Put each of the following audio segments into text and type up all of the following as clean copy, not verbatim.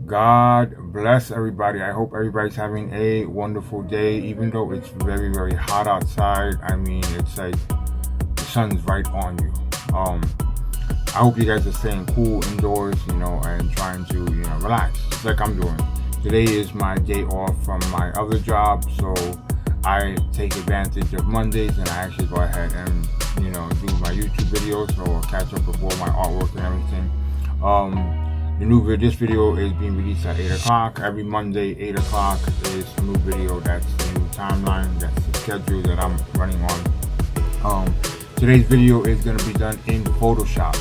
God bless everybody. I hope everybody's having a wonderful day, even though it's very, very hot outside. I mean, it's like the sun's right on you. I hope you guys are staying cool indoors, and trying to, relax, just like I'm doing. Today is my day off from my other job, so I take advantage of Mondays and I actually go ahead and, do my YouTube videos or catch up with all my artwork and everything. This video is being released at 8 o'clock. Every Monday, 8 o'clock is a new video. That's the new timeline. That's the schedule that I'm running on. Today's video is going to be done in Photoshop.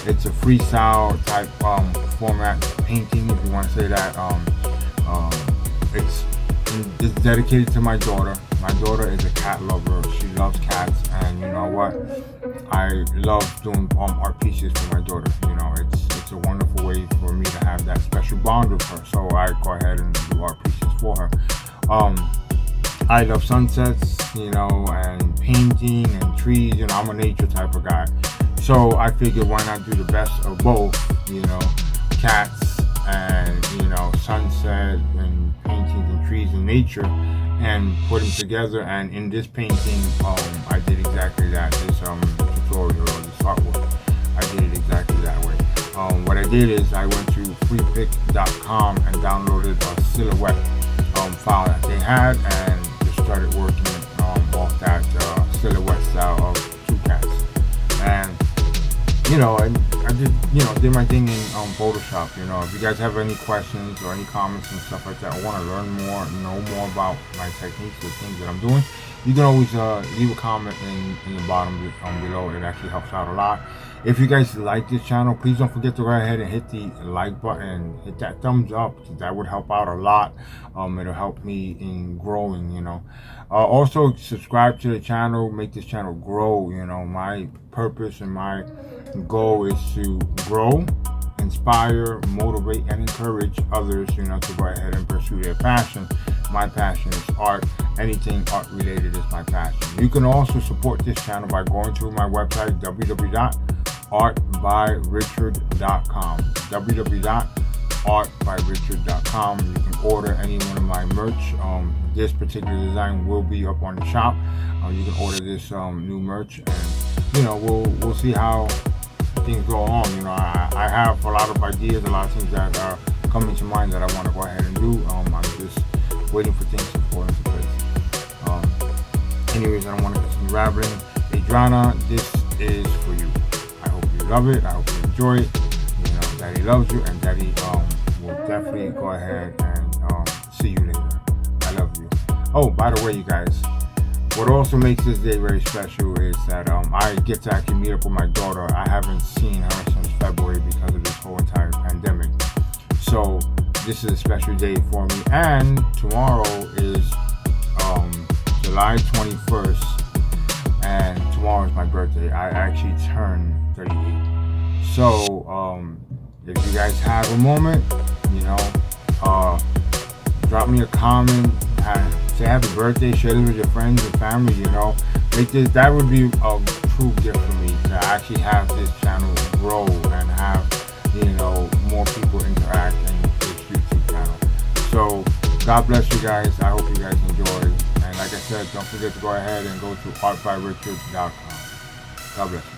It's a freestyle type format painting, if you want to say that. It's dedicated to my daughter. My daughter is a cat lover. She loves cats, and you know what? I love doing art pieces for my daughter. It's a wonderful way for me to have that special bond with her. So I go ahead and do art pieces for her. I love sunsets, and painting and trees. I'm a nature type of guy. So I figured, why not do the best of both? Cats and sunset and paintings and trees and nature, and put them together. And in this painting, I did exactly that. This tutorial or this artwork, I did it exactly that way. What I did is I went to freepik.com and downloaded a silhouette file that they had, and just started working off that silhouette style of two cats. And I did my thing in Photoshop. If you guys have any questions or any comments and stuff like that, or want to learn more, know more about my techniques or things that I'm doing, you can always leave a comment in the bottom below. It actually helps out a lot. If you guys like this channel, please don't forget to go ahead and hit the like button, hit that thumbs up. That would help out a lot. It'll help me in growing. Also subscribe to the channel, make this channel grow. My purpose and my goal is to grow, inspire, motivate, and encourage others, to go ahead and pursue their passion. My passion is art. Anything art related is my passion. You can also support this channel by going to my website, www.artbyrichard.com. www.artbyrichard.com. You can order any one of my merch. This particular design will be up on the shop. You can order this new merch, and we'll see how things go on. I have a lot of ideas, a lot of things that are coming to mind that I want to go ahead and do. I'm just waiting for things to fall into place. Anyways, I don't want to continue rambling. Adriana, this is for you. I hope you love it. I hope you enjoy it. Daddy loves you, and Daddy will definitely go ahead and see you later. I love you. Oh, by the way, you guys, what also makes this day very special is that I get to actually meet up with my daughter. I haven't seen her since February because of this whole entire pandemic. So this is a special day for me. And tomorrow is July 21st, and tomorrow is my birthday. I actually turn 38. So if you guys have a moment, drop me a comment, say happy birthday, share this with your friends and family. That would be a true gift for me, to actually have this channel grow and have more people interact in this YouTube channel. So God bless you guys. I hope you guys enjoy. And like I said, don't forget to go ahead and go to artbyrichard.com. God bless you guys.